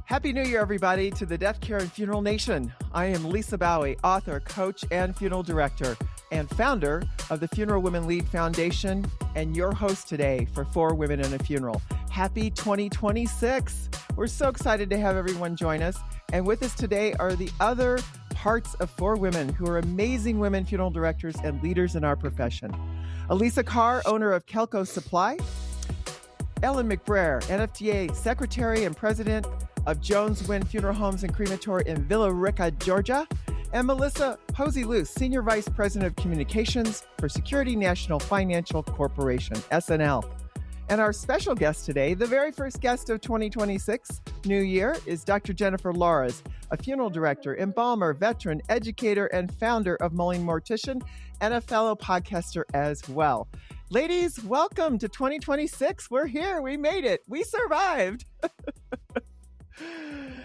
Happy New Year, everybody, to the Deathcare and Funeral Nation. I am Lisa Baue, author, coach, and funeral director, and founder of the Funeral Women Lead Foundation, and your host today for 4 Women in a Funeral. Happy 2026. We're so excited to have everyone join us. And with us today are the other parts of 4 women who are amazing women funeral directors and leaders in our profession. Alicia Carr, owner of Kelco Supply. Wynn McBrayer, NFTA Secretary and President of Jones Wynn Funeral Homes and Crematory in Villa Rica, Georgia. And Melissa Posey Loose, Senior Vice President of Communications for Security National Financial Corporation, SNL. And our special guest today, the very first guest of 2026, New Year, is Dr. Jennifer Lares, a funeral director, embalmer, veteran, educator, and founder of Mulling Mortician, and a fellow podcaster as well. Ladies, welcome to 2026. We're here. We made it. We survived.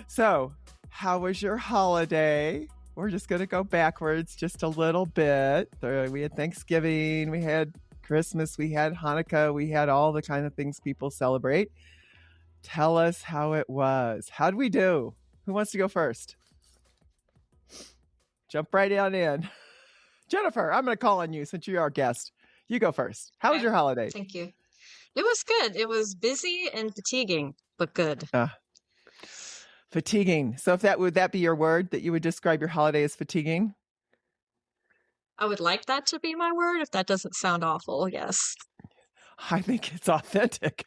So, how was your holiday? We're just going to go backwards just a little bit. We had Thanksgiving, we had Christmas, we had Hanukkah, we had all the kind of things people celebrate. Tell us how it was. How'd we do? Who wants to go first? Jump right on in. Jennifer, I'm going to call on you since you're our guest. You go first. How was your holiday? Thank you. It was good. It was busy and fatiguing, but good. Fatiguing. So would that be your word, that you would describe your holiday as fatiguing? I would like that to be my word. If that doesn't sound awful, yes. I think it's authentic.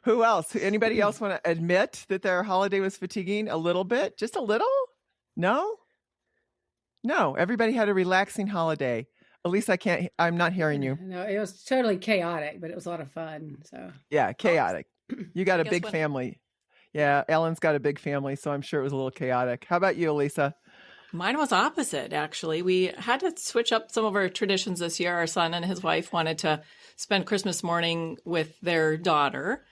Who else? Anybody else want to admit that their holiday was fatiguing a little bit? Just a little? No? No. Everybody had a relaxing holiday. At least I'm not hearing you. No, it was totally chaotic, but it was a lot of fun. So yeah, chaotic. You got a big family. Yeah, Ellen's got a big family, so I'm sure it was a little chaotic. How about you, Elisa? Mine was opposite, actually. We had to switch up some of our traditions this year. Our son and his wife wanted to spend Christmas morning with their daughter.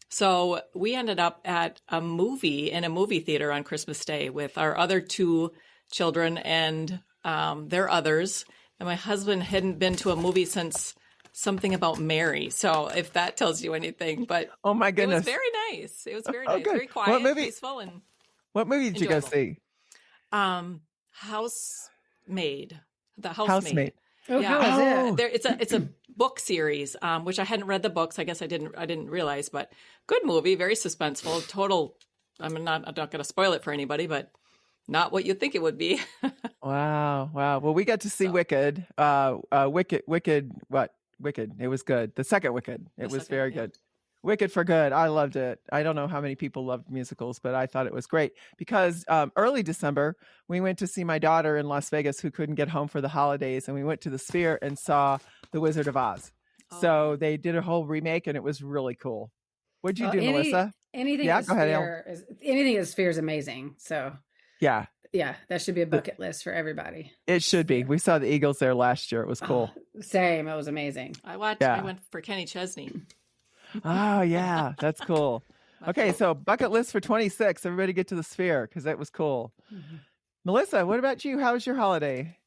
So we ended up at a movie theater on Christmas Day with our other 2 children and their others. And my husband hadn't been to a movie since Something About Mary. So if that tells you anything, but oh my goodness, it was very nice. It was very nice, very quiet, peaceful, and what movie did enjoyable. You go see? Housemaid. The Housemaid. Oh, yeah. How is it? It's a book series, which I hadn't read the books. I guess I didn't realize, but good movie, very suspenseful. Total. I'm not going to spoil it for anybody, but not what you think it would be. Wow. Well, we got to see Wicked. Wicked. It was good. The second Wicked. It was very good. Wicked for good. I loved it. I don't know how many people loved musicals, but I thought it was great because early December, we went to see my daughter in Las Vegas who couldn't get home for the holidays. And we went to the Sphere and saw The Wizard of Oz. Oh. So they did a whole remake and it was really cool. What'd you do, Melissa? Anything yeah, at Sphere is amazing. So yeah, that should be a bucket list for everybody. It should be. We saw the Eagles there last year. It was cool. Same. It was amazing. I went for Kenny Chesney. Oh, yeah. That's cool. Okay, so bucket list for 26. Everybody get to the Sphere because that was cool. Mm-hmm. Melissa, what about you? How was your holiday?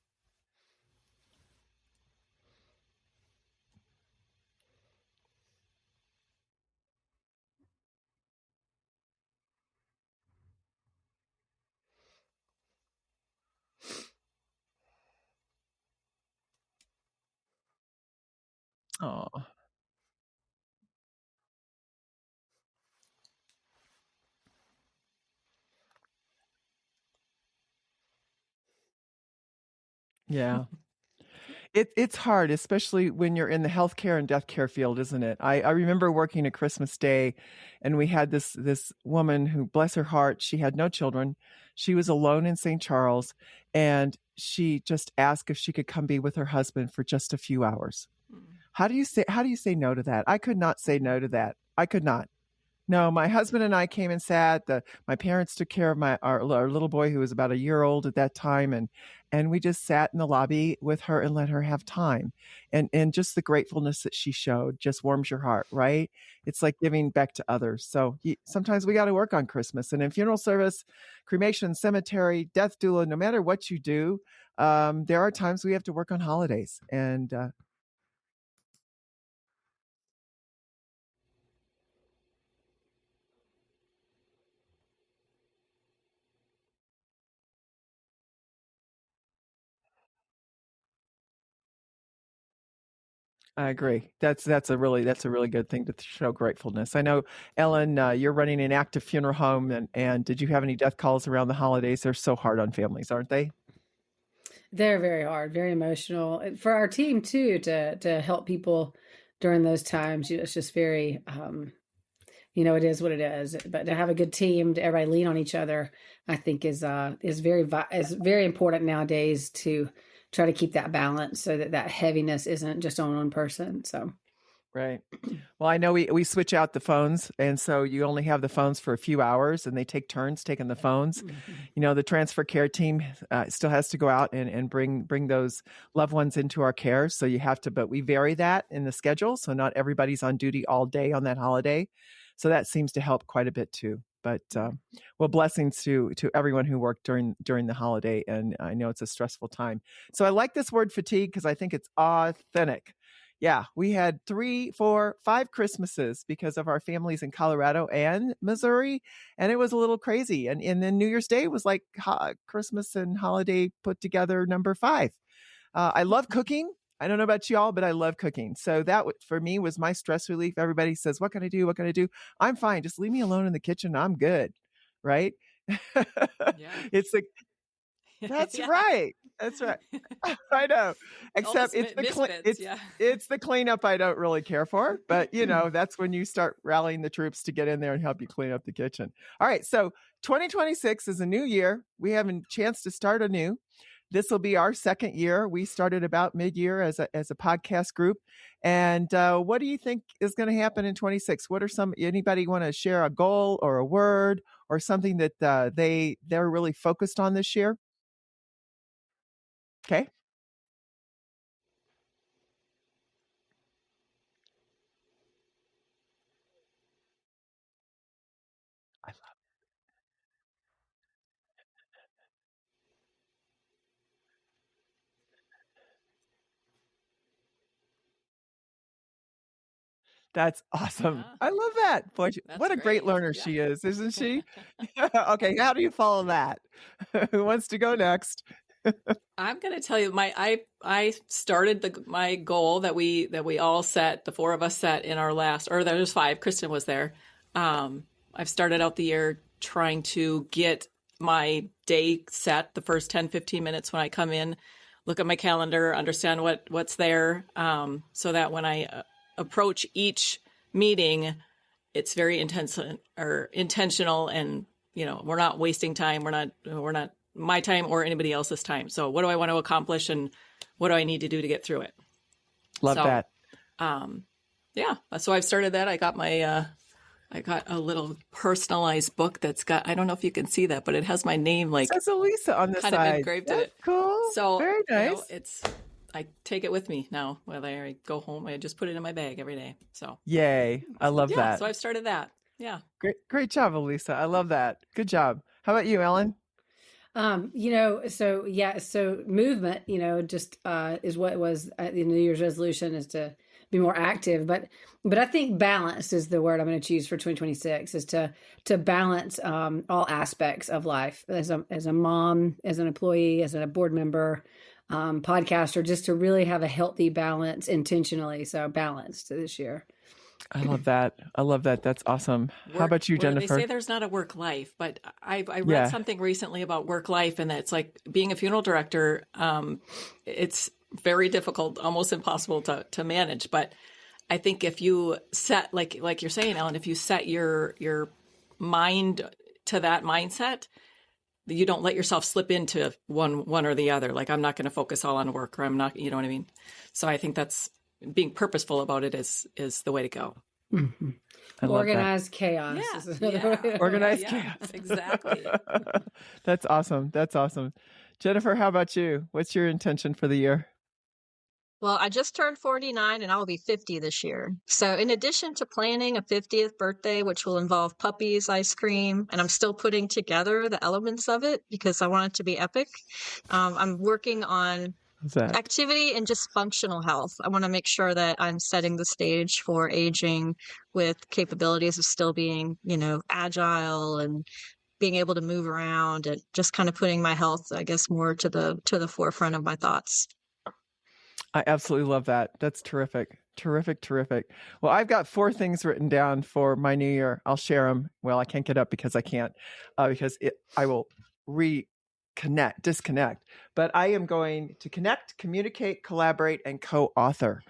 Oh. Yeah. It's hard, especially when you're in the healthcare and death care field, isn't it? I remember working at Christmas Day and we had this woman who, bless her heart, she had no children. She was alone in St. Charles and she just asked if she could come be with her husband for just a few hours. How do you say no to that? I could not say no to that. I could not. No, my husband and I came and sat. My parents took care of our little boy who was about a year old at that time, and we just sat in the lobby with her and let her have time. And just the gratefulness that she showed just warms your heart, right? It's like giving back to others. So sometimes we got to work on Christmas. And in funeral service, cremation, cemetery, death doula, no matter what you do, there are times we have to work on holidays. And I agree. That's a really good thing to show gratefulness. I know, Ellen, you're running an active funeral home, and did you have any death calls around the holidays? They're so hard on families, aren't they? They're very hard, very emotional for our team too, to help people during those times. It's just very, it is what it is. But to have a good team, to everybody lean on each other, I think is very important nowadays to try to keep that balance so that heaviness isn't just on one person. So. Right. Well, I know we switch out the phones, and so you only have the phones for a few hours, and they take turns taking the phones. Mm-hmm. The transfer care team still has to go out and bring those loved ones into our care. So you have to, but we vary that in the schedule, so not everybody's on duty all day on that holiday. So that seems to help quite a bit too. But well, blessings to everyone who worked during the holiday, and I know it's a stressful time. So I like this word fatigue because I think it's authentic. Yeah, we had 3, 4, 5 Christmases because of our families in Colorado and Missouri, and it was a little crazy. And then New Year's Day was like Christmas and holiday put together number 5. I love cooking. I don't know about y'all, but I love cooking. So that for me was my stress relief. Everybody says, "What can I do? What can I do?" I'm fine. Just leave me alone in the kitchen. I'm good. Right? Yeah. It's like that's right. That's right. I know. Except it's the cleanup I don't really care for. But, that's when you start rallying the troops to get in there and help you clean up the kitchen. All right. So 2026 is a new year. We have a chance to start anew. This will be our second year. We started about mid-year as a podcast group. And what do you think is going to happen in 26? What are anybody want to share a goal or a word or something that they're really focused on this year? Okay. I love it. That's awesome. Yeah. I love that. Boy, what a great learner she is, isn't she? Okay, how do you follow that? Who wants to go next? I'm going to tell you I started my goal that we all set, the 4 of us set in our last, or there was 5, Kristen was there. I've started out the year trying to get my day set the first 10, 15 minutes when I come in, look at my calendar, understand what's there, so that when I approach each meeting, it's very intentional, and we're not wasting time. We're not my time or anybody else's time. So what do I want to accomplish, and what do I need to do to get through it? Love that. Yeah. So I've started that. I got a little personalized book that's got, I don't know if you can see that, but it has my name it says Elisa on the kind side. of engraved in it. Cool. So very nice. I take it with me now. Whether I go home, I just put it in my bag every day. So yay. I love that. So I've started that. Yeah. Great job, Elisa. I love that. Good job. How about you, Ellen? So movement, just is what was the New Year's resolution, is to be more active. But I think balance is the word I'm going to choose for 2026, is to balance all aspects of life as a mom, as an employee, as a board member, podcaster, just to really have a healthy balance intentionally. So balanced this year. I love that. That's awesome. How about you, Jennifer? They say there's not a work life, but I read something recently about work life, and that's like being a funeral director. It's very difficult, almost impossible to manage. But I think if you set, like you're saying, Ellen, if you set your mind to that mindset, you don't let yourself slip into one or the other. Like, I'm not going to focus all on work, or I'm not, you know what I mean? So I think that's, being purposeful about it is the way to go. Mm-hmm. Organized chaos. Organized chaos. Exactly. That's awesome. Jennifer, how about you? What's your intention for the year? Well, I just turned 49 and I will be 50 this year. So in addition to planning a 50th birthday, which will involve puppies, ice cream, and I'm still putting together the elements of it because I want it to be epic, I'm working on activity and just functional health. I want to make sure that I'm setting the stage for aging with capabilities of still being, agile and being able to move around, and just kind of putting my health, I guess, more to the forefront of my thoughts. I absolutely love that. That's terrific. Terrific, terrific. Well, I've got 4 things written down for my new year. I'll share them. Well, I can't get up because I can't, I will disconnect. But I am going to connect, communicate, collaborate, and co-author.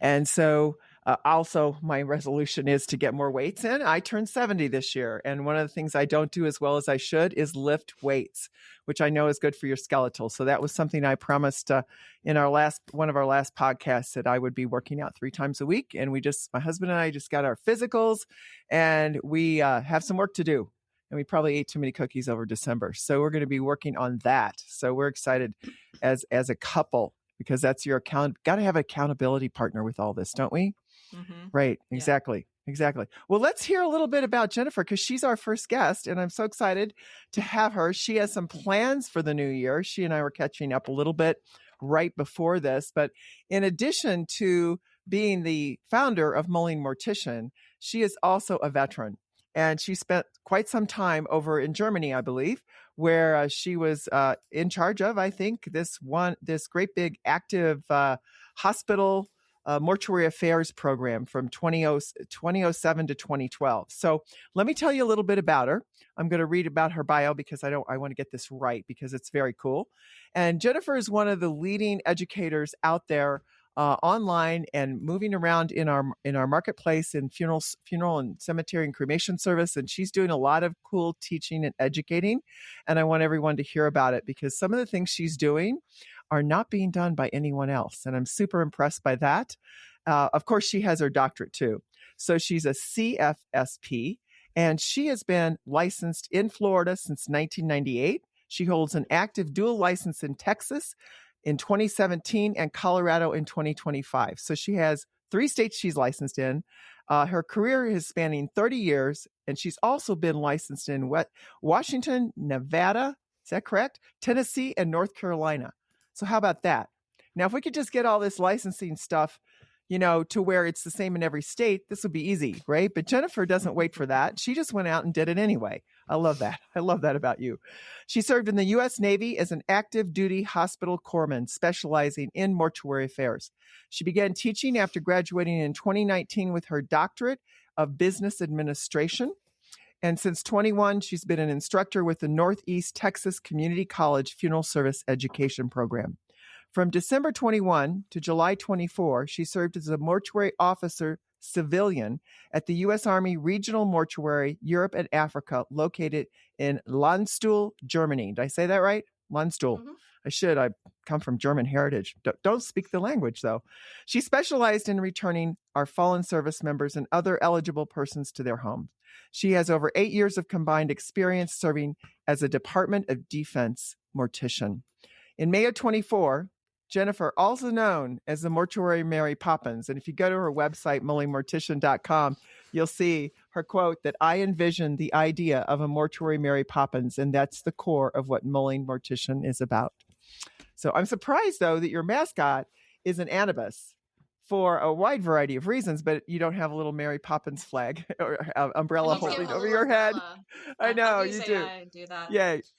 And so also my resolution is to get more weights in. I turned 70 this year. And one of the things I don't do as well as I should is lift weights, which I know is good for your skeletal. So that was something I promised in one of our last podcasts, that I would be working out 3 times a week. And my husband and I just got our physicals, and we have some work to do. And we probably ate too many cookies over December. So we're going to be working on that. So we're excited as a couple, because that's got to have an accountability partner with all this, don't we? Mm-hmm. Right. Exactly. Yeah. Exactly. Well, let's hear a little bit about Jennifer, because she's our first guest, and I'm so excited to have her. She has some plans for the new year. She and I were catching up a little bit right before this, but in addition to being the founder of Mulling Mortician, she is also a veteran. And she spent quite some time over in Germany, I believe, where she was in charge of, I think, this great big active hospital mortuary affairs program from 2007 to 2012. So let me tell you a little bit about her. I'm going to read about her bio because I want to get this right, because it's very cool. And Jennifer is one of the leading educators out there online and moving around in our marketplace in funeral and cemetery and cremation service. And she's doing a lot of cool teaching and educating. And I want everyone to hear about it, because some of the things she's doing are not being done by anyone else. And I'm super impressed by that. Of course, she has her doctorate too. So she's a CFSP, and she has been licensed in Florida since 1998. She holds an active dual license in Texas in 2017 and Colorado in 2025. So she has 3 states she's licensed in. Her career is spanning 30 years, and she's also been licensed in Washington, Nevada, is that correct? Tennessee, and North Carolina. So how about that? Now, if we could just get all this licensing stuff, to where it's the same in every state, this would be easy, right? But Jennifer doesn't wait for that. She just went out and did it anyway. I love that. I love that about you. She served in the U.S. Navy as an active duty hospital corpsman, specializing in mortuary affairs. She began teaching after graduating in 2019 with her doctorate of business administration. And since 21, she's been an instructor with the Northeast Texas Community College Funeral Service Education Program. From December 21 to July 24, she served as a mortuary officer civilian at the U.S. Army Regional Mortuary, Europe and Africa, located in Landstuhl, Germany. Did I say that right? Landstuhl. Mm-hmm. I should. I come from German heritage. Don't speak the language, though. She specialized in returning our fallen service members and other eligible persons to their homes. She has over 8 years of combined experience serving as a Department of Defense mortician. In May of 24, Jennifer, also known as the Mortuary Mary Poppins, and if you go to her website, mullingmortician.com, you'll see her quote that I envisioned the idea of a Mortuary Mary Poppins, and that's the core of what Mulling Mortician is about. So I'm surprised, though, that your mascot is an Anubis for a wide variety of reasons, but you don't have a little Mary Poppins flag or umbrella holding over your head. I know you do. I do that.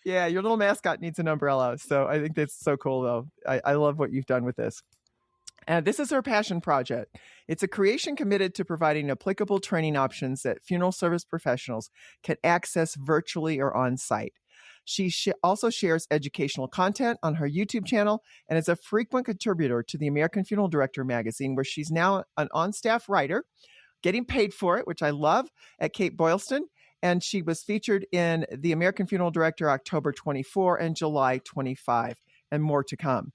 Yeah. Your little mascot needs an umbrella. So I think that's so cool, though. I love what you've done with this. And this is her passion project. It's a creation committed to providing applicable training options that funeral service professionals can access virtually or on site. She also shares educational content on her YouTube channel and is a frequent contributor to the American Funeral Director magazine, where she's now an on-staff writer, getting paid for it, which I love, at Kate Boylston. And she was featured in the American Funeral Director October 24 and July 25, and more to come.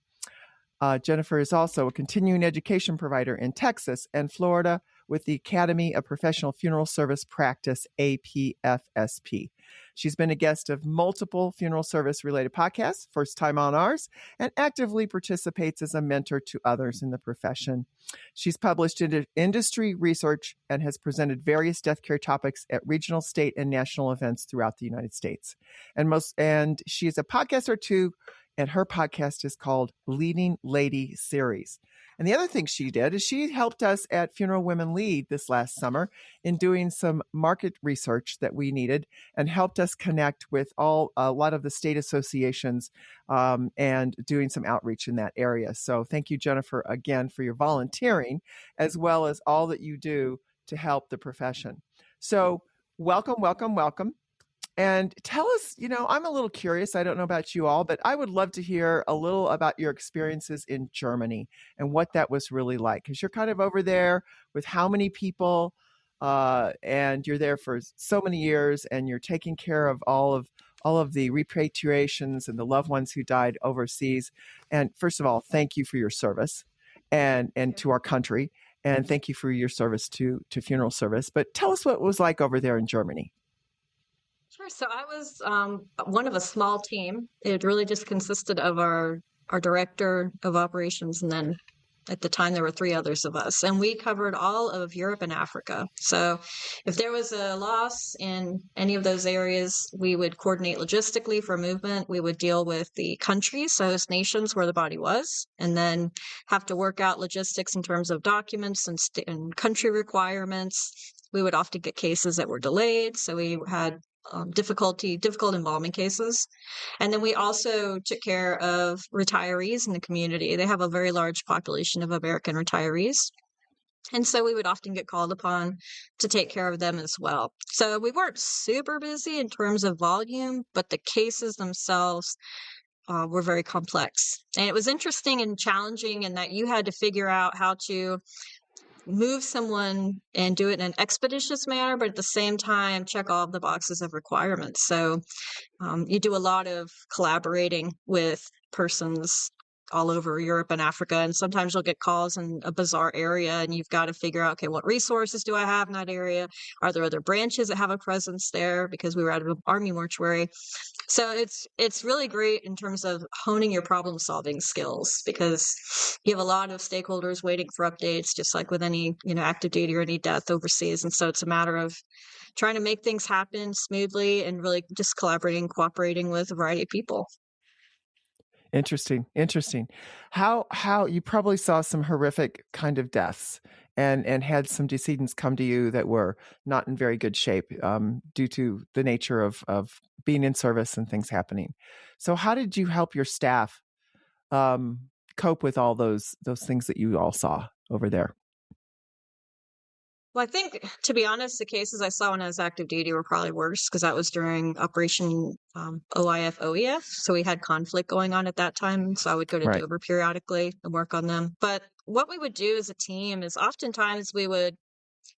Jennifer is also a continuing education provider in Texas and Florida with the Academy of Professional Funeral Service Practice, APFSP. She's been a guest of multiple funeral service-related podcasts, first time on ours, and actively participates as a mentor to others in the profession. She's published industry research and has presented various death care topics at regional, state, and national events throughout the United States. And she is a podcaster too, and her podcast is called Leading Lady Series. And the other thing she did is she helped us at Funeral Women Lead this last summer in doing some market research that we needed and helped us connect with a lot of the state associations and doing some outreach in that area. So thank you, Jennifer, again for your volunteering as well as all that you do to help the profession. So welcome, welcome, welcome. And tell us, I'm a little curious. I don't know about you all, but I would love to hear a little about your experiences in Germany and what that was really like. Because you're kind of over there with how many people, and you're there for so many years, and you're taking care of all of the repatriations and the loved ones who died overseas. And first of all, thank you for your service and to our country, and thank you for your service to funeral service. But tell us what it was like over there in Germany. Sure. So I was one of a small team. It really just consisted of our director of operations, and then at the time there were 3 others of us, and we covered all of Europe and Africa. So if there was a loss in any of those areas, we would coordinate logistically for movement. We would deal with the countries, so those nations where the body was, and then have to work out logistics in terms of documents and country requirements. We would often get cases that were delayed, so we had difficult embalming cases. And then we also took care of retirees in the community. They have a very large population of American retirees. And so we would often get called upon to take care of them as well. So we weren't super busy in terms of volume, but the cases themselves were very complex. And it was interesting and challenging in that you had to figure out how to move someone and do it in an expeditious manner, but at the same time, check all of the boxes of requirements. So you do a lot of collaborating with persons all over Europe and Africa. And sometimes you'll get calls in a bizarre area and you've got to figure out, okay, what resources do I have in that area? Are there other branches that have a presence there? Because we were at an army mortuary. So it's really great in terms of honing your problem solving skills, because you have a lot of stakeholders waiting for updates, just like with any, active duty or any death overseas. And so it's a matter of trying to make things happen smoothly and really just collaborating, cooperating with a variety of people. Interesting. How you probably saw some horrific kind of deaths and had some decedents come to you that were not in very good shape due to the nature of being in service and things happening. So how did you help your staff cope with all those things that you all saw over there? Well, I think, to be honest, the cases I saw when I was active duty were probably worse because that was during Operation OEF. So we had conflict going on at that time. So I would go to Dover periodically and work on them. But what we would do as a team is oftentimes we would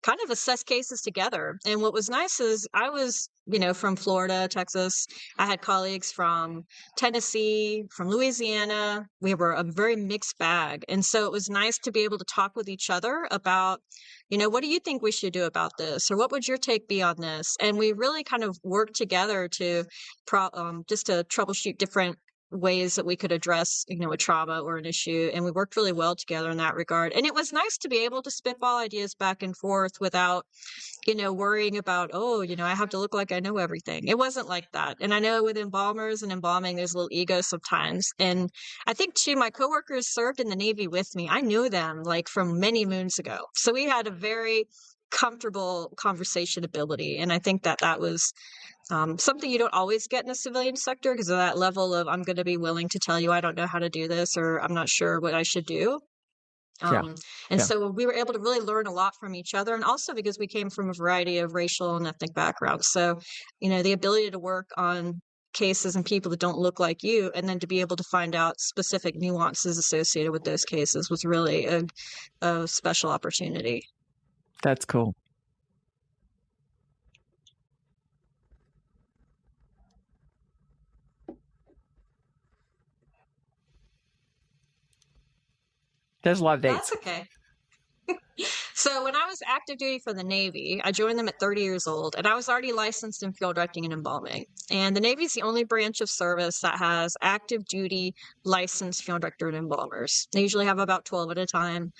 kind of assess cases together. And what was nice is I was, from Florida, Texas. I had colleagues from Tennessee, from Louisiana. We were a very mixed bag. And so it was nice to be able to talk with each other about, what do you think we should do about this? Or what would your take be on this? And we really kind of worked together to just to troubleshoot different ways that we could address, a trauma or an issue. And we worked really well together in that regard. And it was nice to be able to spitball ideas back and forth without, worrying about, I have to look like I know everything. It wasn't like that. And I know with embalmers and embalming, there's a little ego sometimes. And I think too, my coworkers served in the Navy with me. I knew them like from many moons ago. So we had a very comfortable conversation ability. And I think that was something you don't always get in the civilian sector because of that level of, I'm going to be willing to tell you I don't know how to do this, or I'm not sure what I should do. So we were able to really learn a lot from each other, and also because we came from a variety of racial and ethnic backgrounds. So, the ability to work on cases and people that don't look like you, and then to be able to find out specific nuances associated with those cases was really a special opportunity. That's cool. There's a lot of dates. That's okay. So when I was active duty for the Navy, I joined them at 30 years old, and I was already licensed in field directing and embalming. And the Navy is the only branch of service that has active duty licensed field director and embalmers. They usually have about 12 at a time,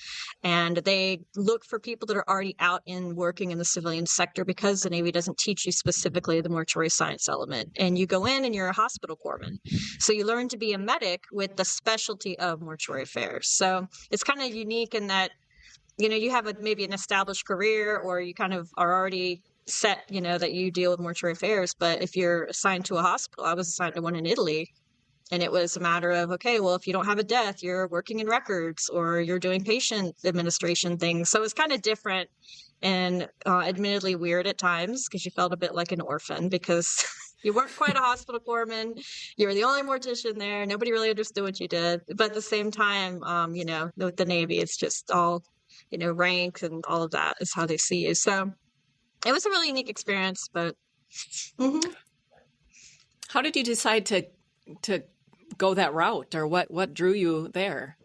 and they look for people that are already out in working in the civilian sector because the Navy doesn't teach you specifically the mortuary science element. And you go in and you're a hospital corpsman. So you learn to be a medic with the specialty of mortuary affairs. So it's kind of unique in that you have maybe an established career, or you kind of are already set, that you deal with mortuary affairs. But if you're assigned to a hospital, I was assigned to one in Italy, and it was a matter of, okay, well, if you don't have a death, you're working in records or you're doing patient administration things. So it was kind of different and admittedly weird at times because you felt a bit like an orphan because you weren't quite a hospital corpsman. You were the only mortician there. Nobody really understood what you did. But at the same time, with the Navy, it's just all rank and all of that is how they see you. So it was a really unique experience, but. Mm-hmm. How did you decide to go that route, or what drew you there?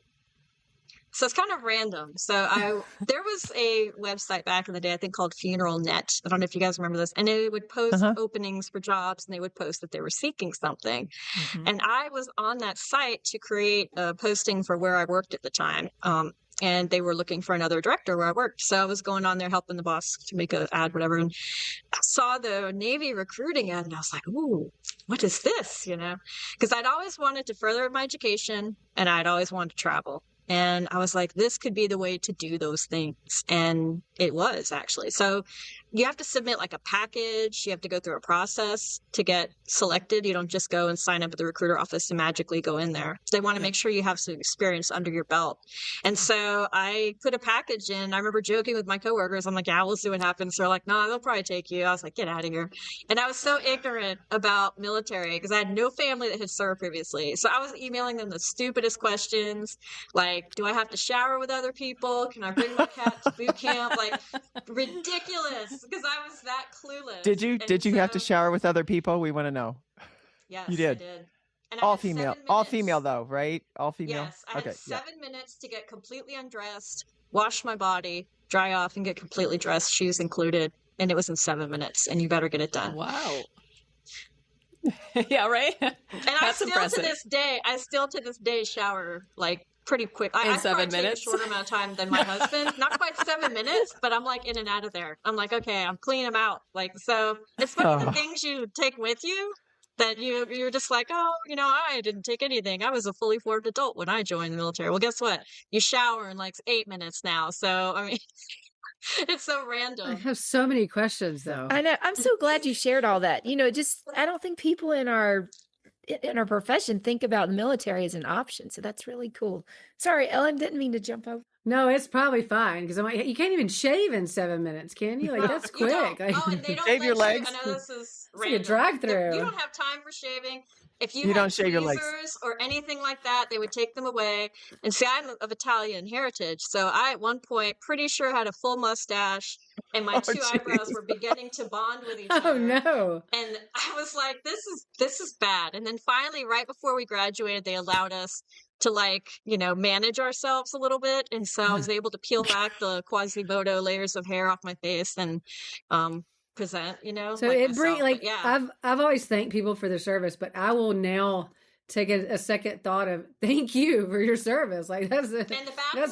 So it's kind of random. So there was a website back in the day, I think called Funeral Net. I don't know if you guys remember this. And they would post openings for jobs, and they would post that they were seeking something. Mm-hmm. And I was on that site to create a posting for where I worked at the time. And they were looking for another director where I worked. So I was going on there helping the boss to make an ad, whatever. And I saw the Navy recruiting ad, and I was like, ooh, what is this? Because I'd always wanted to further my education, and I'd always wanted to travel. And I was like, this could be the way to do those things. And it was actually. So you have to submit like a package. You have to go through a process to get selected. You don't just go and sign up at the recruiter office and magically go in there. They want to make sure you have some experience under your belt. And so I put a package in. I remember joking with my coworkers. I'm like, yeah, we'll see what happens. They're like, no, they'll probably take you. I was like, get out of here. And I was so ignorant about military because I had no family that had served previously. So I was emailing them the stupidest questions, like, do I have to shower with other people? Can I bring my cat to boot camp? Like, ridiculous, because I was that clueless. Did you have to shower with other people? We want to know. Yes, you did. I did. And all female though, right? All female. Yes, I had 7 minutes to get completely undressed, wash my body, dry off, and get completely dressed, shoes included. And it was in 7 minutes, and you better get it done. Wow. Yeah, right. And That's impressive. I still to this day shower like pretty quick. I 7 minutes. Take a shorter amount of time than my husband. Not quite 7 minutes, but I'm like in and out of there. I'm like, okay, I'm cleaning them out. Like, so it's one of the things you take with you that you're just like, oh, I didn't take anything. I was a fully formed adult when I joined the military. Well, guess what? You shower in like 8 minutes now. So, I mean, it's so random. I have so many questions though. I know. I'm so glad you shared all that. I don't think people in our profession think about the military as an option. So that's really cool. Sorry, Ellen, didn't mean to jump over. No, it's probably fine because I'm like, you can't even shave in 7 minutes, can you? Like, that's quick. And they don't shave your legs. I know this is random. It's a drive-through. You don't have time for shaving. If you don't shave your legs or anything like that, they would take them away. And see, I'm of Italian heritage, so I at one point pretty sure had a full mustache, and my two eyebrows were beginning to bond with each other. Oh no! And I was like, this is bad. And then finally, right before we graduated, they allowed us to manage ourselves a little bit, and so I was able to peel back the Quasimodo layers of hair off my face and present, So it brings I've always thanked people for their service, but I will now take a second thought of thank you for your service. Like that's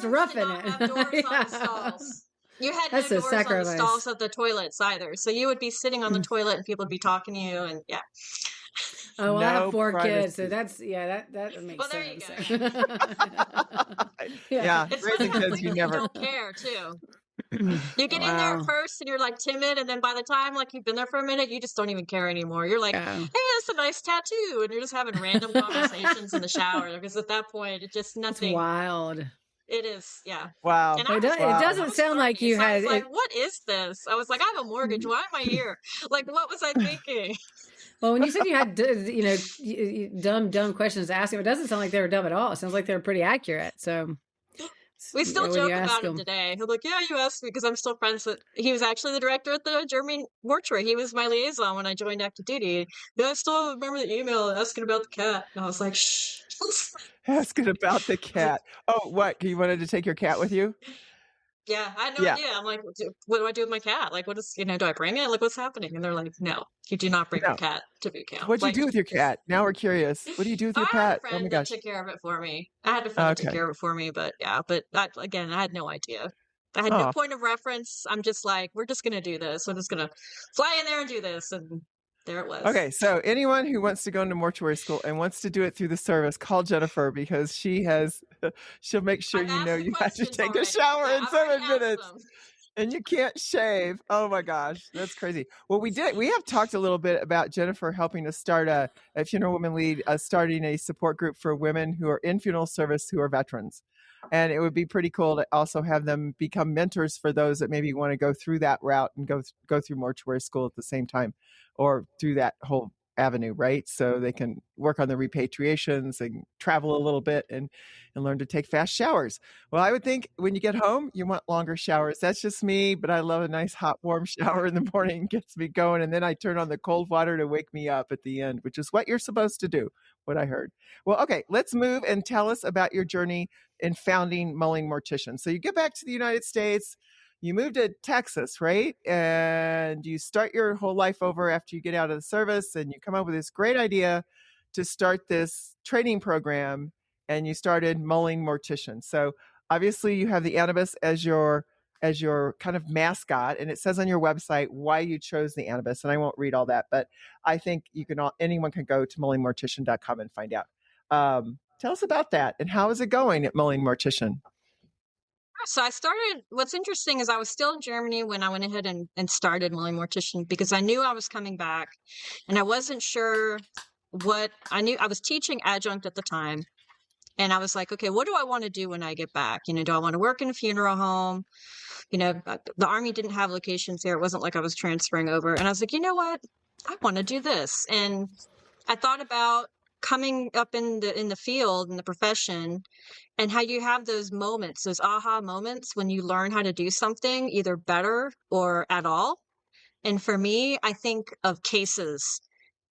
roughing it. Have doors on the stalls. You had no doors on the stalls of the toilets either, so you would be sitting on the toilet and people would be talking to you, and yeah. Oh, well, I have 4 kids, so that's that makes sense. There you go. It's raising kids, you never don't care too. You get in there first and you're like timid, and then by the time you've been there for a minute, you just don't even care anymore. You're like, hey, that's a nice tattoo, and you're just having random conversations in the shower because at that point it's just nothing. It's wild. It is, yeah. Wow. And it doesn't sound like you had. I was like, what is this? I was like, I have a mortgage. Why am I here? Like, what was I thinking? Well, when you said you had, dumb questions to ask him, it doesn't sound like they were dumb at all. It sounds like they were pretty accurate. So we still joke about it today. He's like, yeah, you asked me because I'm still friends with. He was actually the director at the German mortuary. He was my liaison when I joined active duty. Yeah, I still remember the email asking about the cat, and I was like, shh. Asking about the cat. Oh, what? You wanted to take your cat with you? Yeah, I had no Yeah. idea. I'm like, what do I do with my cat? Like, what is, do I bring it? Like, what's happening? And they're like, no, you do not bring your No. cat to boot camp. What'd you Like, do with your cat? Now we're curious. What do you do with your I had a pet? Oh my friend that gosh. took care of it for me. I had a friend that took Okay. care of it for me, but yeah, but again, I had no idea. I had no Oh, point of reference. I'm just like, we're just gonna do this. We're just gonna fly in there and do this, and there it was. okay. So anyone who wants to go into mortuary school and wants to do it through the service, call Jennifer because she'll make sure I've asked the you have to questions take a already. shower Yeah, in I've already 7 asked minutes. them. And you can't shave. Oh my gosh, that's crazy. Well, we have talked a little bit about Jennifer helping us start a Funeral Women Lead, starting a support group for women who are in funeral service who are veterans. And it would be pretty cool to also have them become mentors for those that maybe want to go through that route and go through mortuary school at the same time, or through that whole avenue, right? So they can work on the repatriations and travel a little bit and learn to take fast showers. Well, I would think when you get home, you want longer showers. That's just me, but I love a nice hot, warm shower in the morning. Gets me going. And then I turn on the cold water to wake me up at the end, which is what you're supposed to do, what I heard. Well, okay, let's move and tell us about your journey in founding Mulling Mortician. So you get back to the United States, you move to Texas, right? And you start your whole life over after you get out of the service, and you come up with this great idea to start this training program, and you started Mulling Mortician. So obviously you have the Anubis as your kind of mascot, and it says on your website why you chose the Anubis, and I won't read all that, but I think anyone can go to mullingmortician.com and find out. Tell us about that, and how is it going at Mulling Mortician? So what's interesting is I was still in Germany when I went ahead and started Mulling Mortician, because I knew I was coming back and I wasn't sure what I knew. I was teaching adjunct at the time, and I was like, okay, what do I want to do when I get back? Do I want to work in a funeral home? The Army didn't have locations here. It wasn't like I was transferring over. And I was like, you know what? I want to do this. And I thought about coming up in the field, in the profession, and how you have those moments, those aha moments when you learn how to do something either better or at all. And for me, I think of cases.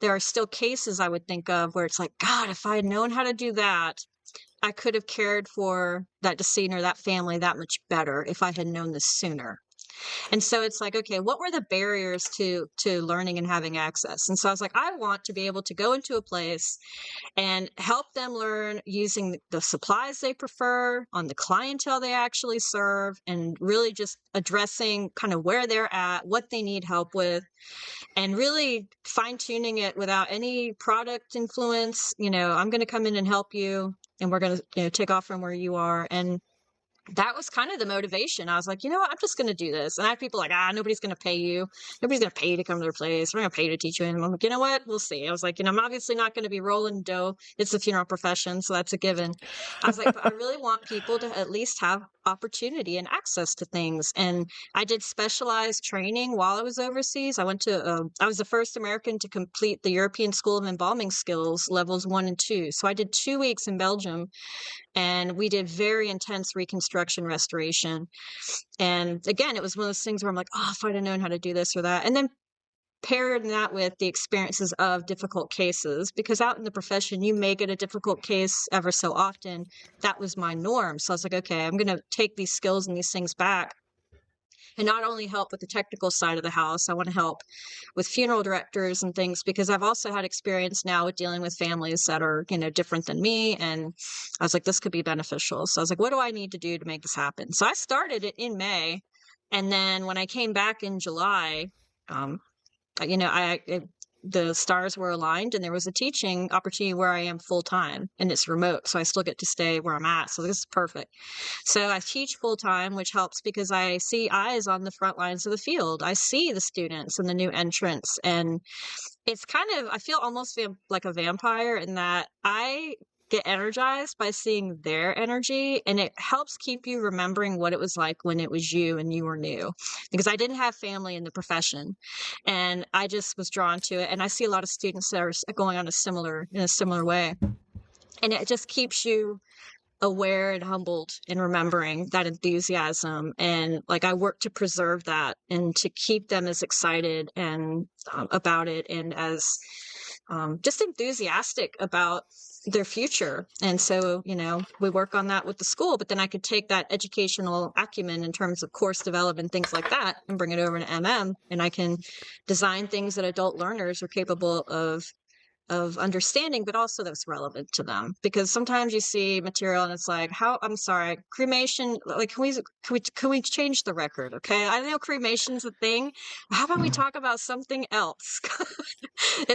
There are still cases I would think of where it's like, God, if I had known how to do that, I could have cared for that decedent or that family that much better if I had known this sooner. And so it's like, okay, what were the barriers to learning and having access? And so I was like, I want to be able to go into a place and help them learn using the supplies they prefer, on the clientele they actually serve, and really just addressing kind of where they're at, what they need help with, and really fine-tuning it without any product influence. I'm going to come in and help you, and we're going to take off from where you are. And that was kind of the motivation. I was like, you know what? I'm just going to do this. And I have people like, nobody's going to pay you. Nobody's going to pay you to come to their place. We're going to pay you to teach you. And I'm like, you know what? We'll see. I was like, I'm obviously not going to be rolling dough. It's the funeral profession, so that's a given. I was like, but I really want people to at least have opportunity and access to things. And I did specialized training while I was overseas. I was the first American to complete the European School of Embalming Skills levels 1 and 2. So I did 2 weeks in Belgium, and we did very intense reconstruction restoration. And again, it was one of those things where I'm like, if I'd have known how to do this or that. And then paired that with the experiences of difficult cases, because out in the profession, you may get a difficult case ever so often. That was my norm. So I was like, okay, I'm going to take these skills and these things back and not only help with the technical side of the house. I want to help with funeral directors and things, because I've also had experience now with dealing with families that are, different than me. And I was like, this could be beneficial. So I was like, what do I need to do to make this happen? So I started it in May. And then when I came back in July, the stars were aligned, and there was a teaching opportunity where I am full time, and it's remote. So I still get to stay where I'm at. So this is perfect. So I teach full time, which helps because I see eyes on the front lines of the field. I see the students and the new entrants. And it's kind of, I feel almost like a vampire in that I get energized by seeing their energy, and it helps keep you remembering what it was like when it was you and you were new, because I didn't have family in the profession, and I just was drawn to it. And I see a lot of students that are going on in a similar way, and it just keeps you aware and humbled in remembering that enthusiasm. And like, I work to preserve that and to keep them as excited and about it, and as just enthusiastic about their future. And so, we work on that with the school, but then I could take that educational acumen in terms of course development, things like that, and bring it over to MM, and I can design things that adult learners are capable of understanding, but also that's relevant to them. Because sometimes you see material and it's like, I'm sorry, cremation, like, can we change the record? Okay. I know cremation's a thing. How about we talk about something else?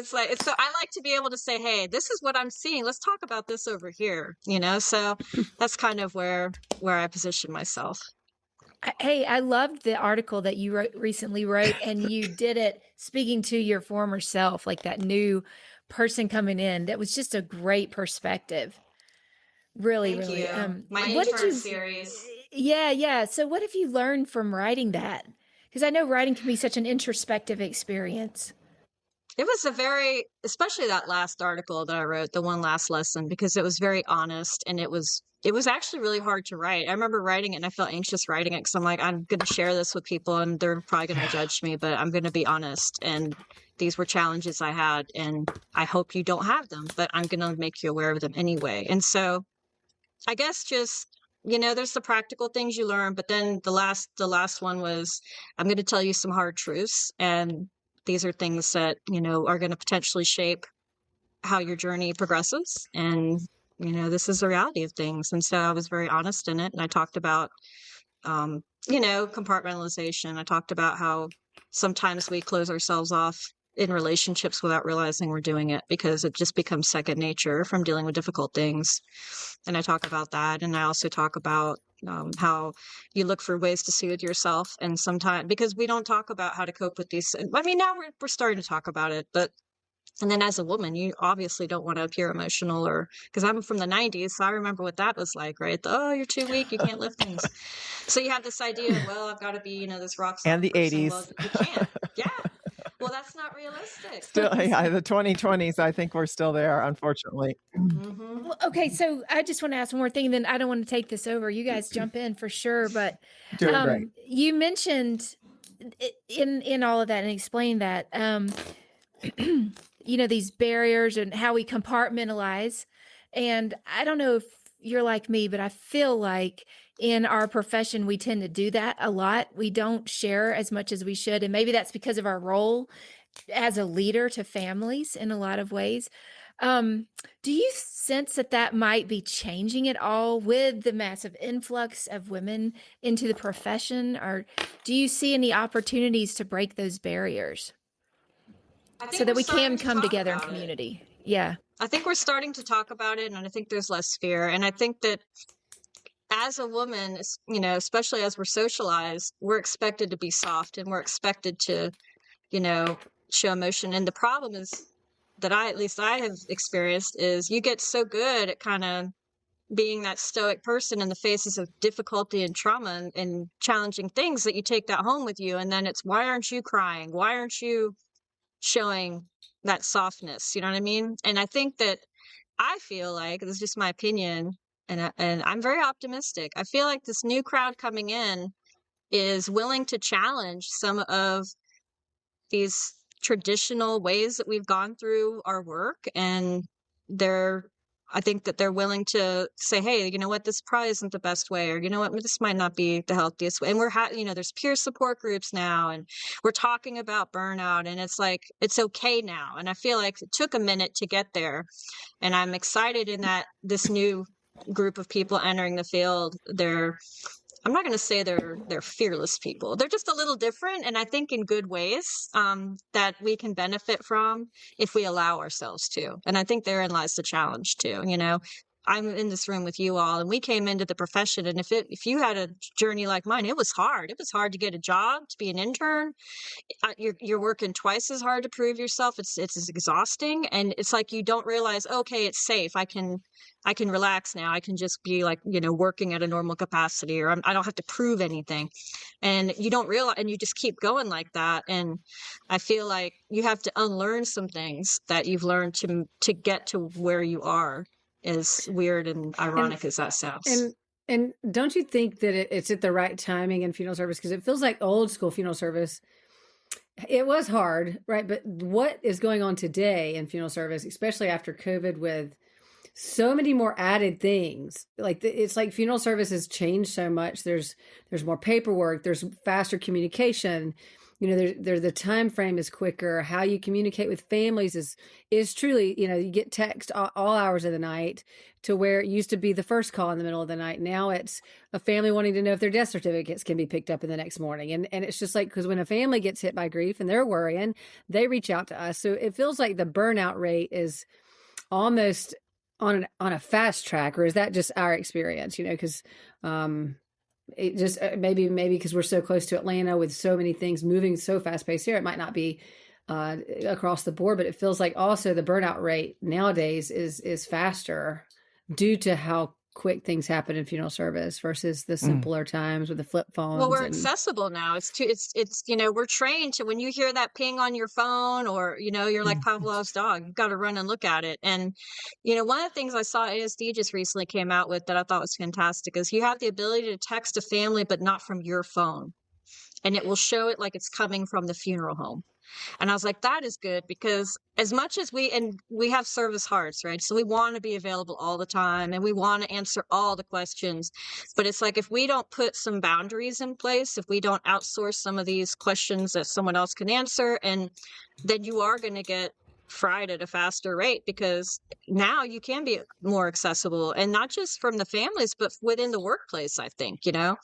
So I like to be able to say, hey, this is what I'm seeing. Let's talk about this over here, so that's kind of where I position myself. Hey, I loved the article that you recently wrote, and you did it speaking to your former self, like that new person coming in. That was just a great perspective. Really, Thank really. you. My What did intern you? series. Yeah. So, what have you learned from writing that? Because I know writing can be such an introspective experience. It was especially that last article that I wrote, the one last lesson, because it was very honest, and it was actually really hard to write. I remember writing it and I felt anxious writing it because I'm like, I'm going to share this with people and they're probably going to judge me, but I'm going to be honest. And these were challenges I had, and I hope you don't have them, but I'm going to make you aware of them anyway. And so I guess just, there's the practical things you learn, but then the last one was, I'm going to tell you some hard truths, and these are things that, are going to potentially shape how your journey progresses. And, this is the reality of things. And so I was very honest in it. And I talked about, compartmentalization. I talked about how sometimes we close ourselves off in relationships without realizing we're doing it, because it just becomes second nature from dealing with difficult things. And I talk about that. And I also talk about how you look for ways to soothe yourself. And sometimes, because we don't talk about how to cope with these. I mean, now we're starting to talk about it, and then as a woman, you obviously don't want to appear emotional, because I'm from the 90s. So I remember what that was like, right? Oh, you're too weak. You can't lift things. So you have this idea of, well, I've got to be, this rock star And the person. 80s. Well, you can't. Yeah. Well, that's not realistic. Still, yeah, the 2020s, I think we're still there, unfortunately. Mm-hmm. Well, okay, so I just want to ask one more thing, then I don't want to take this over. You guys jump in for sure, but Doing great. you mentioned in all of that and explained that these barriers and how we compartmentalize. And I don't know if you're like me, but I feel like in our profession, we tend to do that a lot. We don't share as much as we should. And maybe that's because of our role as a leader to families in a lot of ways. Do you sense that might be changing at all with the massive influx of women into the profession? Or do you see any opportunities to break those barriers so that we can come together in community? Yeah. I think we're starting to talk about it, and I think there's less fear. And I think that as a woman, especially as we're socialized, we're expected to be soft, and we're expected to, show emotion. And the problem is that at least I have experienced is you get so good at kind of being that stoic person in the faces of difficulty and trauma and challenging things that you take that home with you. And then it's, why aren't you crying? Why aren't you showing that softness? You know what I mean? And I think that I feel like, this is just my opinion, and I'm very optimistic. I feel like this new crowd coming in is willing to challenge some of these traditional ways that we've gone through our work. And I think that they're willing to say, hey, you know what, this probably isn't the best way, or, you know what, this might not be the healthiest way. And there's peer support groups now, and we're talking about burnout, and it's like, it's okay now. And I feel like it took a minute to get there. And I'm excited in that this new group of people entering the field, I'm not going to say they're fearless people. They're just a little different, and I think in good ways that we can benefit from if we allow ourselves to. And I think therein lies the challenge too. I'm in this room with you all, and we came into the profession, and if you had a journey like mine, it was hard. It was hard to get a job, to be an intern. You're working twice as hard to prove yourself. It's exhausting, and it's like you don't realize, okay, it's safe. I can relax now. I can just be like, working at a normal capacity, or I don't have to prove anything. And you don't realize, and you just keep going like that. And I feel like you have to unlearn some things that you've learned to get to where you are, as weird and ironic as that sounds. And don't you think that it's at the right timing in funeral service? Because it feels like old school funeral service. It was hard, right? But what is going on today in funeral service, especially after COVID, with so many more added things. Like it's like funeral service has changed so much. There's more paperwork. There's faster communication. You know, the time frame is quicker. How you communicate with families is truly, you know, you get text all hours of the night, to where it used to be the first call in the middle of the night. Now it's a family wanting to know if their death certificates can be picked up in the next morning. And it's just like, because when a family gets hit by grief and they're worrying, they reach out to us. So it feels like the burnout rate is almost on a fast track. Or is that just our experience? You know, because it just maybe because we're so close to Atlanta with so many things moving so fast paced here, it might not be across the board, but it feels like also the burnout rate nowadays is faster due to how quick things happen in funeral service versus the simpler times with the flip phones. Well, we're accessible now. It's you know, we're trained to, when you hear that ping on your phone, or, you know, you're like Pavlov's dog, you've got to run and look at it. And, you know, one of the things I saw ASD just recently came out with that I thought was fantastic is you have the ability to text a family, but not from your phone. And it will show it like it's coming from the funeral home. And I was like, that is good, because as much as we have service hearts, right? So we want to be available all the time and we want to answer all the questions. But it's like, if we don't put some boundaries in place, if we don't outsource some of these questions that someone else can answer, and then you are going to get fried at a faster rate, because now you can be more accessible, and not just from the families, but within the workplace. I think, you know,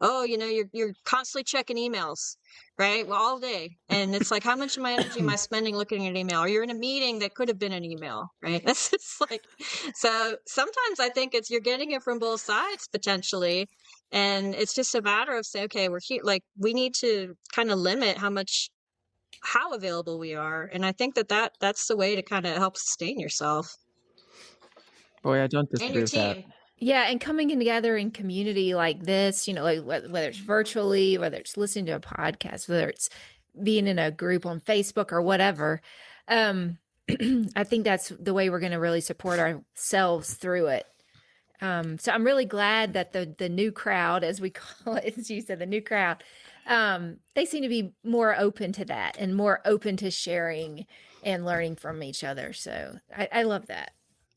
oh, you know, you're constantly checking emails, right? Well, all day. And it's like, how much of my energy am I spending looking at email? Or you're in a meeting that could have been an email, right? It's like, so sometimes I think you're getting it from both sides potentially. And it's just a matter of saying, okay, we're here. Like, we need to kind of limit how available we are. And I think that's the way to kind of help sustain yourself. Boy, I don't and disagree your with that. team. Yeah, and coming in together in community like this, you know, like whether it's virtually, whether it's listening to a podcast, whether it's being in a group on Facebook or whatever, I think that's the way we're going to really support ourselves through it. So I'm really glad that the new crowd, as we call it, as you said, the new crowd, they seem to be more open to that and more open to sharing and learning from each other. So I love that.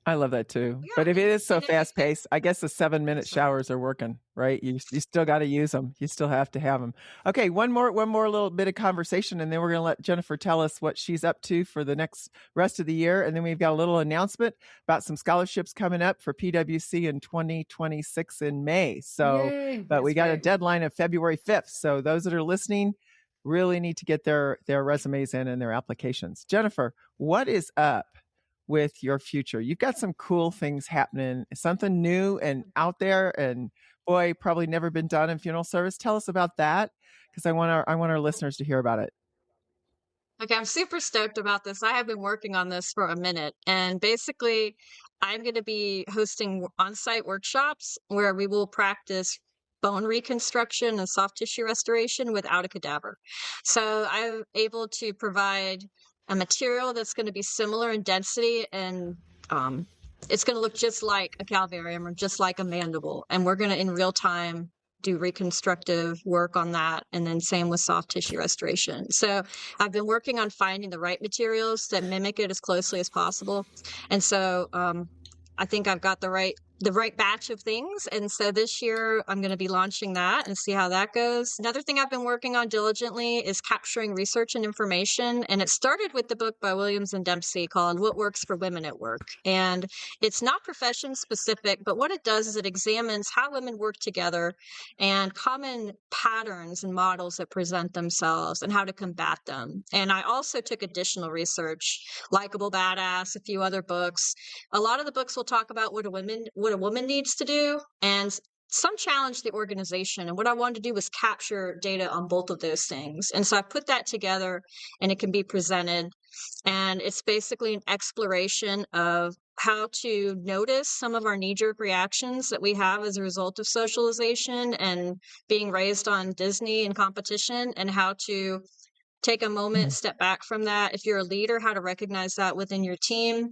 I love that too. Yeah, But if it is so and if- fast paced, I guess the 7-minute showers are working, right? You still got to use them. You still have to have them. Okay, one more little bit of conversation, and then we're going to let Jennifer tell us what she's up to for the next rest of the year. And then we've got a little announcement about some scholarships coming up for PWC in 2026 in May. So, Yay, but we that's got a great. deadline of February 5th. So those that are listening really need to get their resumes in and their applications. Jennifer, what is up with your future? You've got some cool things happening, something new and out there, and boy, probably never been done in funeral service. Tell us about that, because I want our listeners to hear about it. Okay, I'm super stoked about this. I have been working on this for a minute, and basically I'm going to be hosting on-site workshops where we will practice bone reconstruction and soft tissue restoration without a cadaver. So I'm able to provide a material that's going to be similar in density, and it's going to look just like a calvarium or just like a mandible. And we're going to, in real time, do reconstructive work on that. And then same with soft tissue restoration. So I've been working on finding the right materials that mimic it as closely as possible. And so I think I've got the right batch of things. And so this year I'm going to be launching that and see how that goes. Another thing I've been working on diligently is capturing research and information. And it started with the book by Williams and Dempsey called What Works for Women at Work. And it's not profession specific, but what it does is it examines how women work together and common patterns and models that present themselves and how to combat them. And I also took additional research, Likeable Badass, a few other books. A lot of the books will talk about what a woman needs to do, and some challenge the organization. And what I wanted to do was capture data on both of those things. And so I put that together and it can be presented. And it's basically an exploration of how to notice some of our knee-jerk reactions that we have as a result of socialization and being raised on Disney and competition, and how to take a moment, step back from that. If you're a leader, how to recognize that within your team,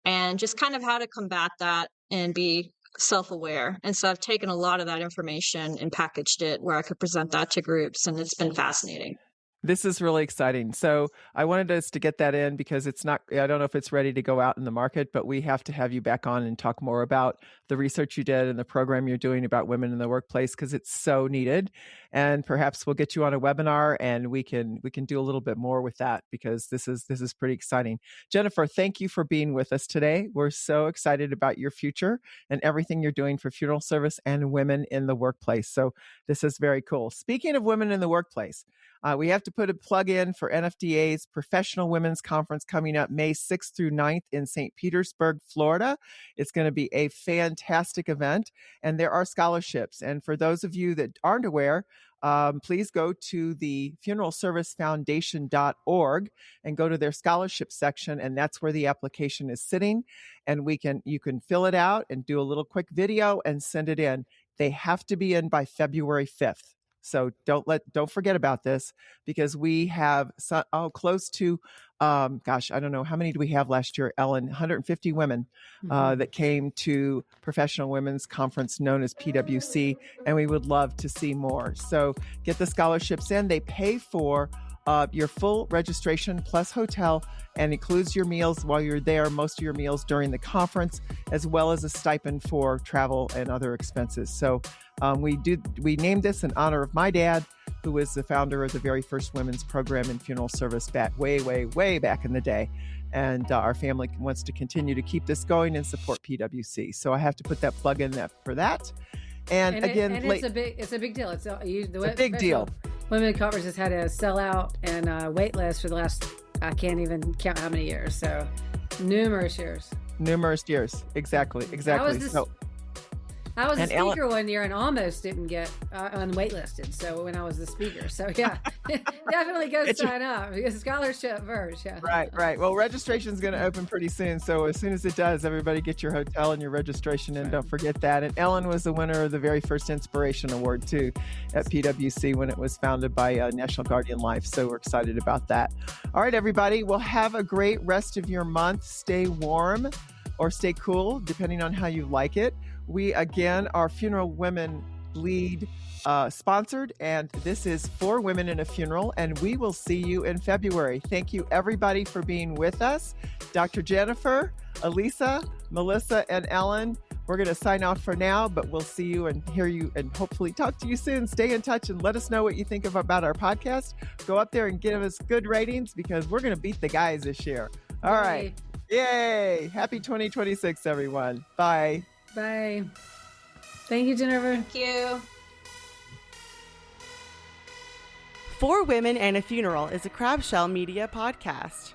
and just kind of how to combat that and be self-aware. And so I've taken a lot of that information and packaged it where I could present that to groups, and it's been fascinating. This is really exciting. So I wanted us to get that in because it's not, I don't know if it's ready to go out in the market, but we have to have you back on and talk more about the research you did and the program you're doing about women in the workplace, because it's so needed. And perhaps we'll get you on a webinar and we can do a little bit more with that, because this is pretty exciting. Jennifer, thank you for being with us today. We're so excited about your future and everything you're doing for funeral service and women in the workplace. So this is very cool. Speaking of women in the workplace, we have to put a plug in for NFDA's Professional Women's Conference coming up May 6th through 9th in St. Petersburg, Florida. It's going to be a fantastic event, and there are scholarships. And for those of you that aren't aware, please go to the funeralservicefoundation.org and go to their scholarship section, and that's where the application is sitting. And you can fill it out and do a little quick video and send it in. They have to be in by February 5th. So don't forget about this, because we have close to, I don't know, how many do we have last year, Ellen? 150 women that came to Professional Women's Conference known as PWC, and we would love to see more. So get the scholarships in. They pay for your full registration plus hotel, and includes your meals while you're there, most of your meals during the conference, as well as a stipend for travel and other expenses. So we named this in honor of my dad, who was the founder of the very first women's program in funeral service back way back in the day. And our family wants to continue to keep this going and support PWC. So I have to put that plug in there for that. And again, it's a big deal. It's a big deal. Women conferences had a sellout and wait list for the last, I can't even count how many years. So numerous years. Exactly. I was a speaker one year and almost didn't get unwaitlisted. So when I was the speaker, so yeah, definitely go sign up, because scholarship first. Yeah. Right. Well, registration is going to open pretty soon. So as soon as it does, everybody get your hotel and your registration in. Don't forget that. And Ellen was the winner of the very first Inspiration Award too at PWC when it was founded by National Guardian Life. So we're excited about that. All right, everybody. Well, have a great rest of your month. Stay warm or stay cool, depending on how you like it. We, again, are Funeral Women Lead sponsored, and this is For Women in a Funeral, and we will see you in February. Thank you, everybody, for being with us. Dr. Jennifer, Elisa, Melissa, and Ellen, we're going to sign off for now, but we'll see you and hear you and hopefully talk to you soon. Stay in touch and let us know what you think about our podcast. Go up there and give us good ratings, because we're going to beat the guys this year. All right. Yay. Happy 2026, everyone. Bye. Bye. Thank you, Jennifer. Thank you. For Women and a Funeral is a Crabshell Media podcast.